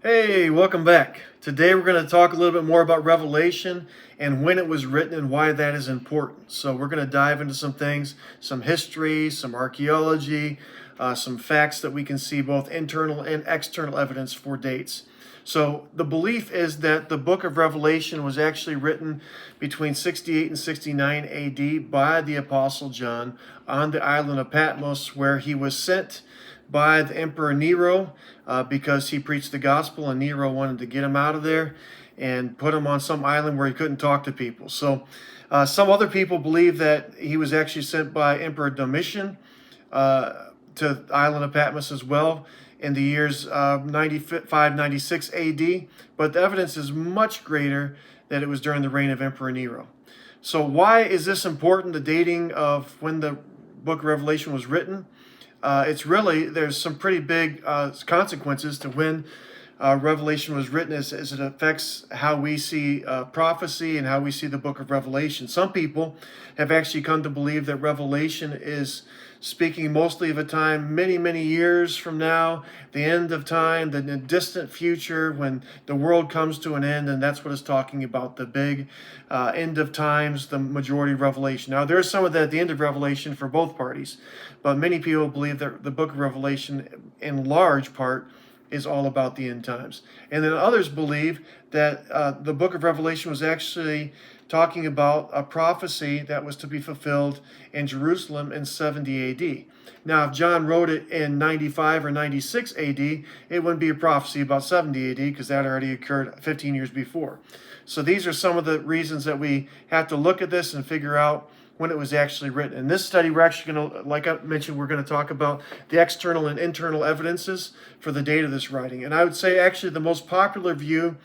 Hey, welcome back. Today we're going to talk a little bit more about Revelation and when it was written and why that is important. So we're going to dive into some things, some history, some archaeology, some facts that we can see both internal and external evidence for dates. So the belief is that the book of Revelation was actually written between 68 and 69 AD by the Apostle John on the island of Patmos, where he was sent by the Emperor Nero because he preached the gospel, and Nero wanted to get him out of there and put him on some island where he couldn't talk to people. So some other people believe that he was actually sent by Emperor Domitian to the island of Patmos as well in the years 95, 96 AD, but the evidence is much greater that it was during the reign of Emperor Nero. So why is this important, the dating of when the book of Revelation was written? There's some pretty big consequences to when Revelation was written as it affects how we see prophecy and how we see the book of Revelation. Some people have actually come to believe that Revelation is speaking mostly of a time many, many years from now, the end of time, the distant future when the world comes to an end, and that's what it's talking about, the big end of times, the majority of Revelation. Now, there's some of that at the end of Revelation for both parties, but many people believe that the book of Revelation, in large part, is all about the end times. And then others believe that the book of Revelation was actually talking about a prophecy that was to be fulfilled in Jerusalem in 70 AD. Now, if John wrote it in 95 or 96 AD, it wouldn't be a prophecy about 70 AD because that already occurred 15 years before. So these are some of the reasons that we have to look at this and figure out when it was actually written. In this study, we're actually going to, like I mentioned, we're going to talk about the external and internal evidences for the date of this writing. And I would say actually the most popular view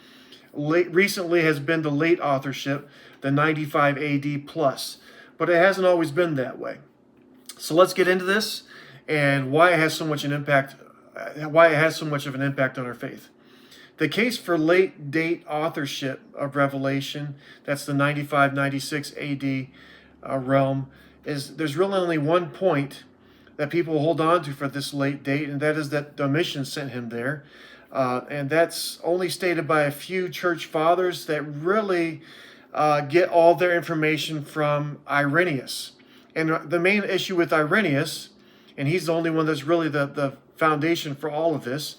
recently has been the late authorship, the 95 AD plus. But it hasn't always been that way. So let's get into this and why it has so much of an impact on our faith. The case for late date authorship of Revelation, that's the 95, 96 AD realm, is there's really only one point that people hold on to for this late date, and that is that Domitian sent him there. And that's only stated by a few church fathers that really get all their information from Irenaeus. And the main issue with Irenaeus, and he's the only one that's really the foundation for all of this,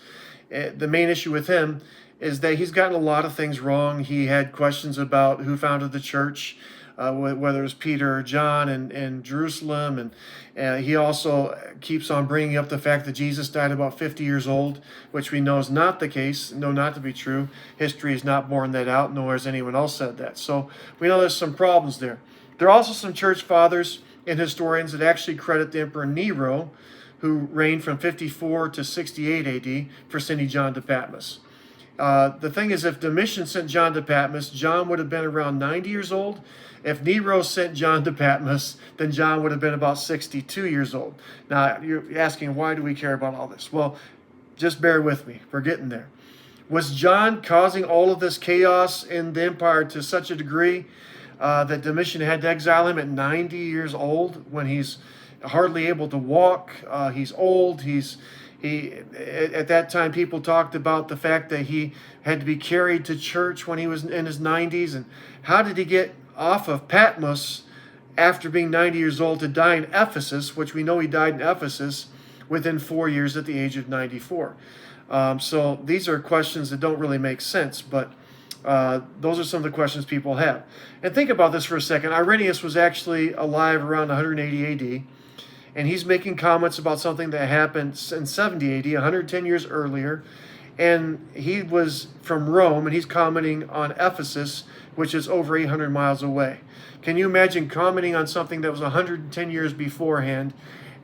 the main issue with him is that he's gotten a lot of things wrong. He had questions about who founded the church, whether it was Peter or John in Jerusalem. And he also keeps on bringing up the fact that Jesus died about 50 years old, which we know is not the case, know not to be true. History has not borne that out, nor has anyone else said that. So we know there's some problems there. There are also some church fathers and historians that actually credit the Emperor Nero, who reigned from 54 to 68 AD, for sending John to Patmos. The thing is, if Domitian sent John to Patmos, John would have been around 90 years old. If Nero sent John to Patmos, then John would have been about 62 years old. Now, you're asking, why do we care about all this? Well, just bear with me. We're getting there. Was John causing all of this chaos in the empire to such a degree that Domitian had to exile him at 90 years old when he's hardly able to walk? He's old. At that time, people talked about the fact that he had to be carried to church when he was in his 90s. And how did he get off of Patmos after being 90 years old to die in Ephesus, which we know he died in Ephesus within 4 years at the age of 94? So these are questions that don't really make sense, but those are some of the questions people have. And think about this for a second. Irenaeus was actually alive around 180 AD. And he's making comments about something that happened in 70 AD, 110 years earlier. And he was from Rome, and he's commenting on Ephesus, which is over 800 miles away. Can you imagine commenting on something that was 110 years beforehand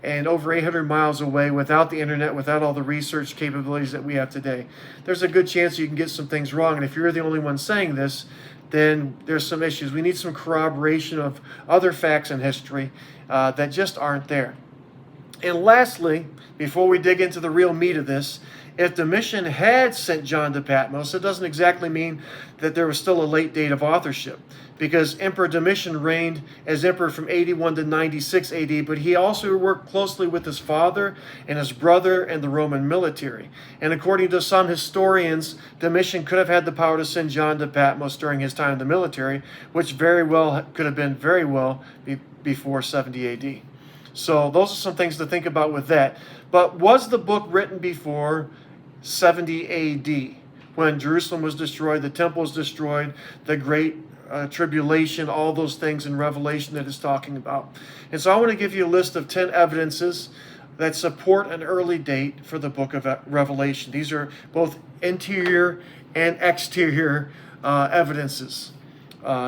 and over 800 miles away without the internet, without all the research capabilities that we have today? There's a good chance you can get some things wrong. And if you're the only one saying this, then there's some issues. We need some corroboration of other facts in history that just aren't there. And lastly, before we dig into the real meat of this, If Domitian had sent John to Patmos, it doesn't exactly mean that there was still a late date of authorship, because Emperor Domitian reigned as emperor from 81 to 96 AD, but he also worked closely with his father and his brother and the Roman military. And according to some historians, Domitian could have had the power to send John to Patmos during his time in the military, which very well could have been before 70 AD. So those are some things to think about with that. But was the book written before 70 AD, when Jerusalem was destroyed, the temple was destroyed, the great tribulation, all those things in Revelation that it's talking about? And so I want to give you a list of 10 evidences that support an early date for the book of Revelation. These are both interior and exterior evidences.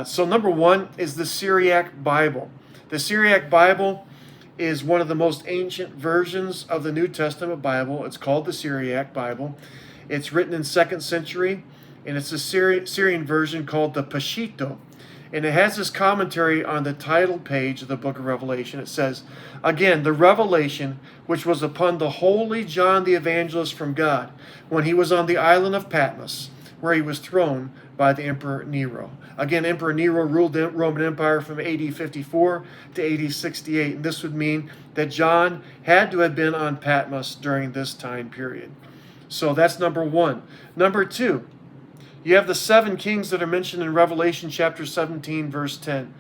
So number one is the Syriac Bible. The Syriac Bible is one of the most ancient versions of the New Testament Bible. It's called the Syriac Bible. It's written in 2nd century, and it's a Syrian version called the Peshitta. And it has this commentary on the title page of the book of Revelation. It says, again, the revelation which was upon the holy John the Evangelist from God, when he was on the island of Patmos, where he was thrown by the Emperor Nero. Again, Emperor Nero ruled the Roman Empire from AD 54 to AD 68. And this would mean that John had to have been on Patmos during this time period. So that's number one. Number two, you have the 7 kings that are mentioned in Revelation chapter 17, verse 10.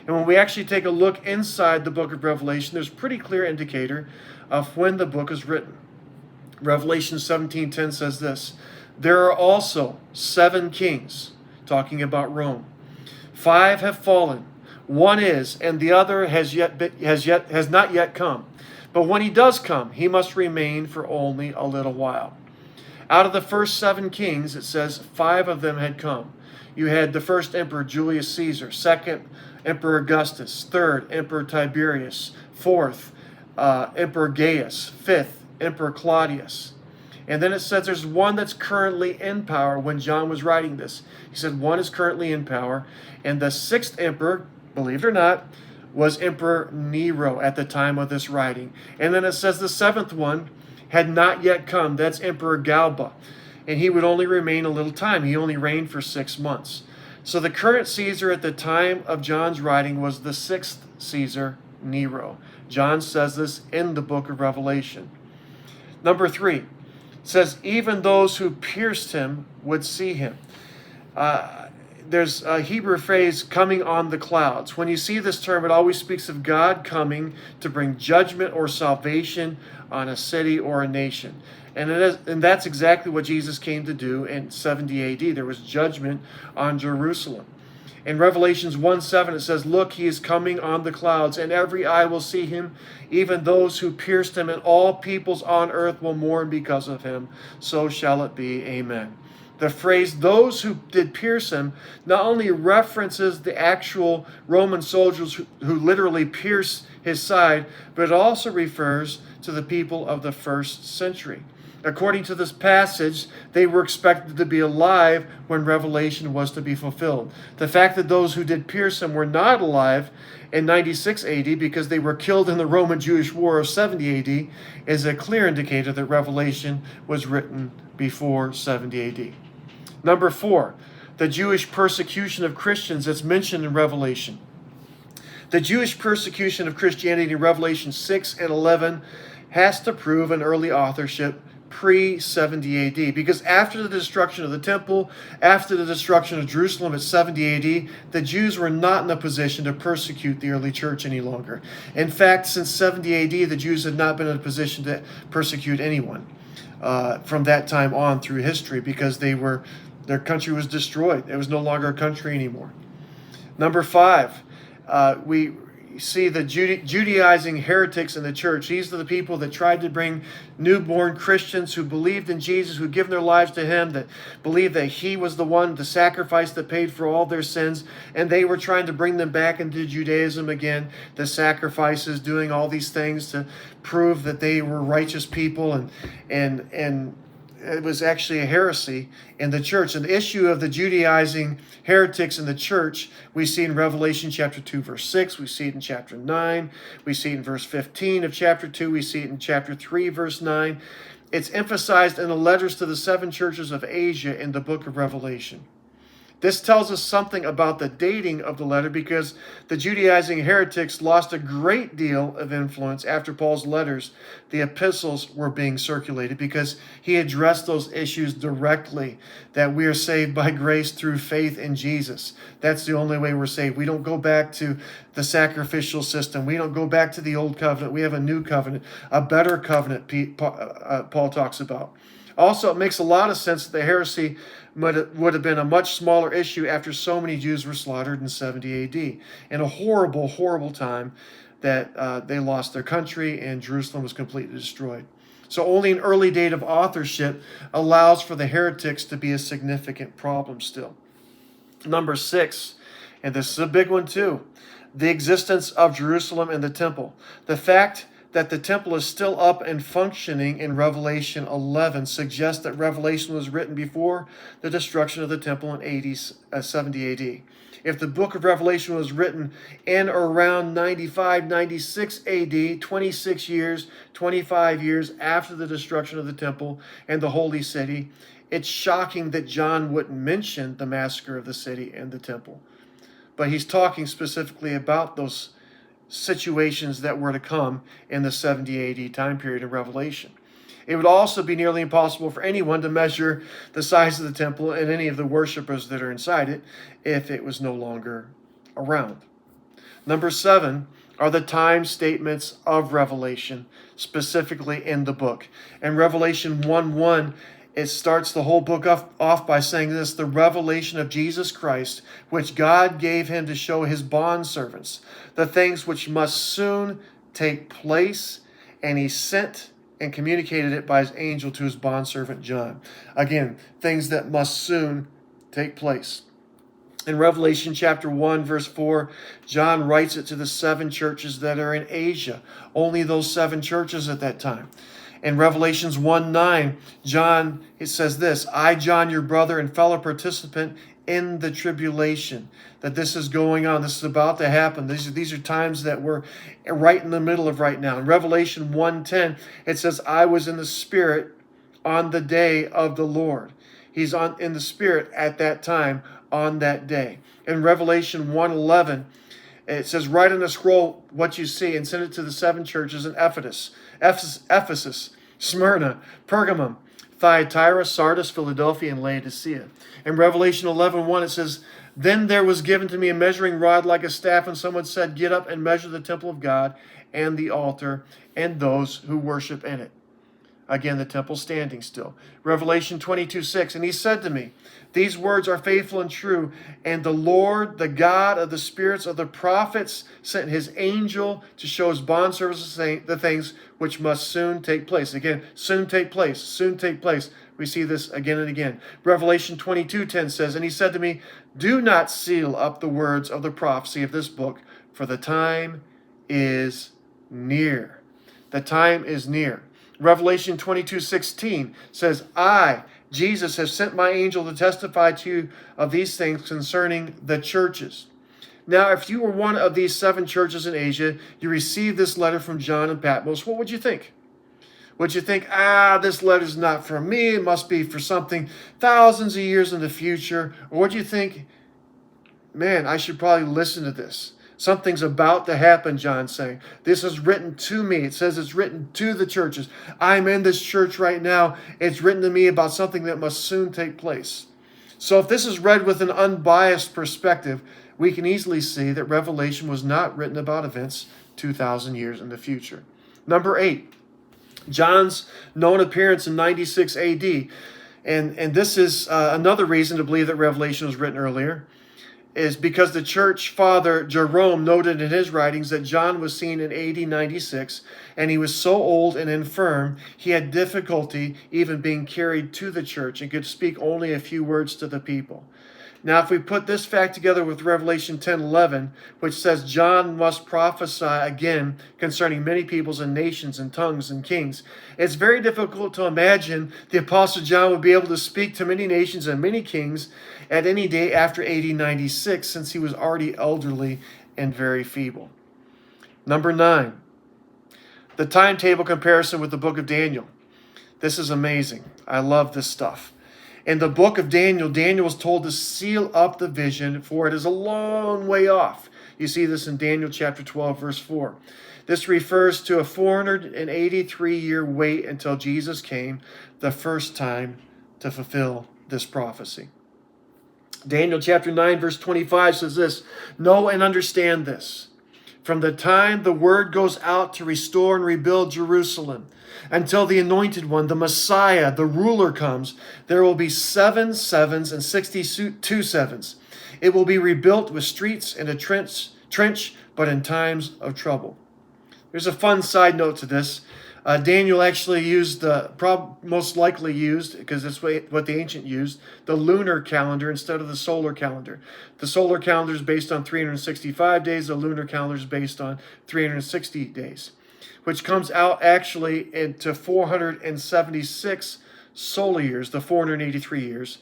And when we actually take a look inside the book of Revelation, there's a pretty clear indicator of when the book is written. Revelation 17:10 says this, there are also 7 kings, talking about Rome. 5 have fallen. One is, and the other has not yet come. But when he does come, he must remain for only a little while. Out of the first 7 kings, it says 5 of them had come. You had the first emperor, Julius Caesar. Second, Emperor Augustus. Third, Emperor Tiberius. Fourth, Emperor Gaius. Fifth, Emperor Claudius. And then it says there's one that's currently in power when John was writing this. He said one is currently in power. And the 6th emperor, believe it or not, was Emperor Nero at the time of this writing. And then it says the 7th one had not yet come. That's Emperor Galba. And he would only remain a little time. He only reigned for 6 months. So the current Caesar at the time of John's writing was the 6th Caesar, Nero. John says this in the book of Revelation. Number 3. Says, even those who pierced him would see him. There's a Hebrew phrase, coming on the clouds. When you see this term, it always speaks of God coming to bring judgment or salvation on a city or a nation. And that's exactly what Jesus came to do in 70 AD. There was judgment on Jerusalem. In Revelations 1:7, it says, look, he is coming on the clouds, and every eye will see him, even those who pierced him, and all peoples on earth will mourn because of him. So shall it be. Amen. The phrase, those who did pierce him, not only references the actual Roman soldiers who literally pierced his side, but it also refers to the people of the 1st century. According to this passage, they were expected to be alive when Revelation was to be fulfilled. The fact that those who did pierce him were not alive in 96 AD because they were killed in the Roman-Jewish War of 70 AD is a clear indicator that Revelation was written before 70 AD. Number 4, the Jewish persecution of Christians that's mentioned in Revelation. The Jewish persecution of Christianity in Revelation 6 and 11 has to prove an early authorship pre-70 AD, because after the destruction of the temple, after the destruction of Jerusalem at 70 AD, the Jews were not in a position to persecute the early church any longer. In fact, since 70 AD, the Jews had not been in a position to persecute anyone from that time on through history, because their country was destroyed. It was no longer a country anymore. Number 5, we see the Judaizing heretics in the church. These are the people that tried to bring newborn Christians who believed in Jesus, who given their lives to him, that believed that he was the one, the sacrifice that paid for all their sins, and they were trying to bring them back into Judaism again, the sacrifices, doing all these things to prove that they were righteous people, and it was actually a heresy in the church. And the issue of the Judaizing heretics in the church, we see in Revelation chapter 2, verse 6. We see it in chapter 9. We see it in verse 15 of chapter 2. We see it in chapter 3, verse 9. It's emphasized in the letters to the 7 churches of Asia in the book of Revelation. This tells us something about the dating of the letter, because the Judaizing heretics lost a great deal of influence after Paul's letters, the epistles, were being circulated, because he addressed those issues directly, that we are saved by grace through faith in Jesus. That's the only way we're saved. We don't go back to the sacrificial system. We don't go back to the old covenant. We have a new covenant, a better covenant, Paul talks about. Also, it makes a lot of sense that the heresy would have been a much smaller issue after so many Jews were slaughtered in 70 AD. In a horrible, horrible time that they lost their country and Jerusalem was completely destroyed. So only an early date of authorship allows for the heretics to be a significant problem still. Number 6, and this is a big one too, the existence of Jerusalem and the temple. The fact that the temple is still up and functioning in Revelation 11 suggests that Revelation was written before the destruction of the temple in 70 AD. If the book of Revelation was written in or around 95, 96 AD, 26 years, 25 years after the destruction of the temple and the holy city, it's shocking that John wouldn't mention the massacre of the city and the temple. But he's talking specifically about those situations that were to come in the 70 AD time period of Revelation. It would also be nearly impossible for anyone to measure the size of the temple and any of the worshipers that are inside it if it was no longer around. Number 7 are the time statements of Revelation, specifically in the book. In Revelation 1:1, it starts the whole book off by saying this: the revelation of Jesus Christ, which God gave him to show his bondservants, the things which must soon take place, and he sent and communicated it by his angel to his bondservant John. Again, things that must soon take place. In Revelation chapter 1, verse 4, John writes it to the 7 churches that are in Asia, only those 7 churches at that time. In Revelations 1:9, John, it says this: I, John, your brother and fellow participant in the tribulation. That this is going on. This is about to happen. These are times that we're right in the middle of right now. In Revelation 1:10, it says, I was in the Spirit on the day of the Lord. He's in the Spirit at that time, on that day. In Revelation 1:11, it says, write on a scroll what you see and send it to the 7 churches in Ephesus, Smyrna, Pergamum, Thyatira, Sardis, Philadelphia, and Laodicea. In Revelation 11:1, it says, then there was given to me a measuring rod like a staff, and someone said, get up and measure the temple of God and the altar and those who worship in it. Again, the temple standing still. Revelation 22:6, and he said to me, these words are faithful and true, and the Lord, the God of the spirits of the prophets, sent his angel to show his bondservants the things which must soon take place. Again, soon take place, soon take place. We see this again and again. Revelation 22:10 says, and he said to me, do not seal up the words of the prophecy of this book, for the time is near. The time is near. Revelation 22:16 says, I, Jesus, have sent my angel to testify to you of these things concerning the churches. Now, if you were one of these 7 churches in Asia, you received this letter from John in Patmos, what would you think? Would you think, this letter's not for me, it must be for something thousands of years in the future? Or would you think, man, I should probably listen to this? Something's about to happen, John's saying. This is written to me. It says it's written to the churches. I'm in this church right now. It's written to me about something that must soon take place. So if this is read with an unbiased perspective, we can easily see that Revelation was not written about events 2,000 years in the future. Number 8, John's known appearance in 96 AD. And this is another reason to believe that Revelation was written earlier, is because the church father Jerome noted in his writings that John was seen in AD 96, and he was so old and infirm, he had difficulty even being carried to the church and could speak only a few words to the people. Now, if we put this fact together with Revelation 10:11, which says John must prophesy again concerning many peoples and nations and tongues and kings, it's very difficult to imagine the Apostle John would be able to speak to many nations and many kings at any day after AD 96, since he was already elderly and very feeble. Number 9, the timetable comparison with the book of Daniel. This is amazing. I love this stuff. In the book of Daniel, Daniel was told to seal up the vision, for it is a long way off. You see this in Daniel chapter 12, verse 4. This refers to a 483-year wait until Jesus came the first time to fulfill this prophecy. Daniel chapter 9, verse 25 says this, "Know and understand this. From the time the word goes out to restore and rebuild Jerusalem, until the anointed one, the Messiah, the ruler comes, there will be 7 sevens and 62 sevens. It will be rebuilt with streets and a trench, but in times of trouble." There's a fun side note to this. Daniel actually used most likely used, because that's what the ancient used, the lunar calendar instead of the solar calendar. The solar calendar is based on 365 days. The lunar calendar is based on 360 days, which comes out actually into 476 solar years. The 483 years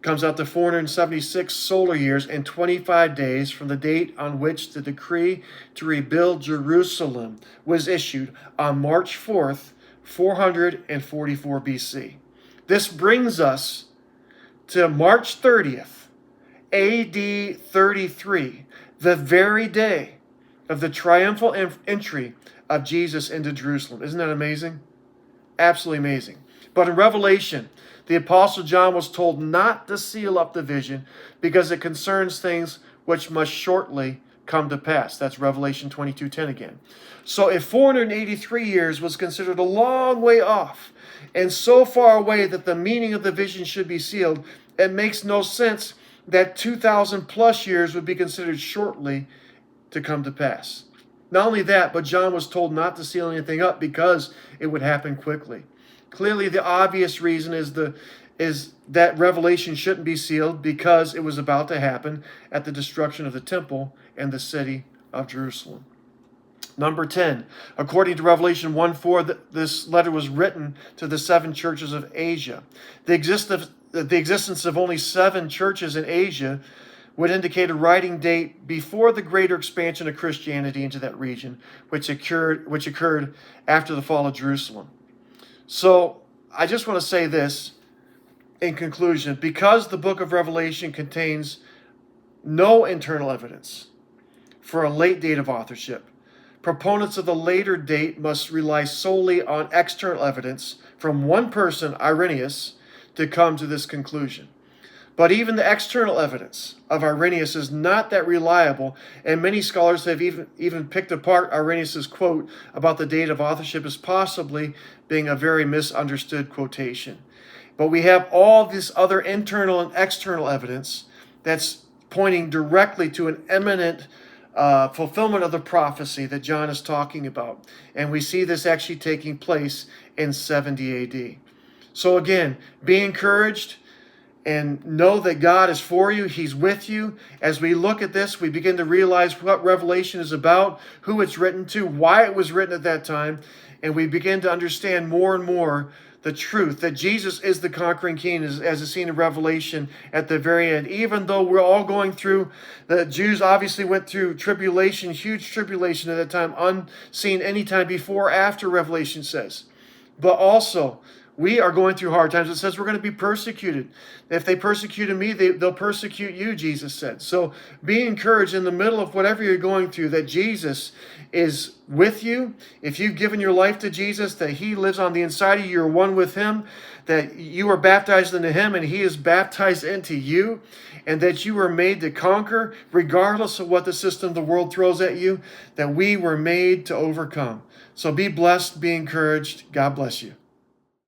comes out to 476 solar years and 25 days from the date on which the decree to rebuild Jerusalem was issued on March 4th, 444 BC. This brings us to March 30th, AD 33, the very day of the triumphal entry of Jesus into Jerusalem. Isn't that amazing? Absolutely amazing. But in Revelation, the Apostle John was told not to seal up the vision because it concerns things which must shortly come to pass. That's Revelation 22:10 again. So if 483 years was considered a long way off and so far away that the meaning of the vision should be sealed, it makes no sense that 2,000 plus years would be considered shortly to come to pass. Not only that, but John was told not to seal anything up because it would happen quickly. Clearly, the obvious reason is that Revelation shouldn't be sealed because it was about to happen at the destruction of the temple and the city of Jerusalem. Number 10, according to Revelation 1:4, this letter was written to the 7 churches of Asia. The existence of only 7 churches in Asia would indicate a writing date before the greater expansion of Christianity into that region, which occurred after the fall of Jerusalem. So I just want to say this in conclusion. Because the book of Revelation contains no internal evidence for a late date of authorship, proponents of the later date must rely solely on external evidence from one person, Irenaeus, to come to this conclusion. But even the external evidence of Irenaeus is not that reliable, and many scholars have even picked apart Irenaeus' quote about the date of authorship as possibly being a very misunderstood quotation. But we have all this other internal and external evidence that's pointing directly to an imminent fulfillment of the prophecy that John is talking about. And we see this actually taking place in 70 AD. So again, be encouraged. And know that God is for you. He's with you. As we look at this, we begin to realize what Revelation is about, who it's written to, why it was written at that time. And we begin to understand more and more the truth that Jesus is the conquering king, as is seen in Revelation at the very end. Even though we're all going through, the Jews obviously went through tribulation, huge tribulation at that time, unseen any time before or after, Revelation says. But also, we are going through hard times. It says we're going to be persecuted. If they persecuted me, they'll persecute you, Jesus said. So be encouraged in the middle of whatever you're going through that Jesus is with you. If you've given your life to Jesus, that He lives on the inside of you, you're one with Him, that you are baptized into Him and He is baptized into you, and that you were made to conquer regardless of what the system of the world throws at you, that we were made to overcome. So be blessed, be encouraged. God bless you.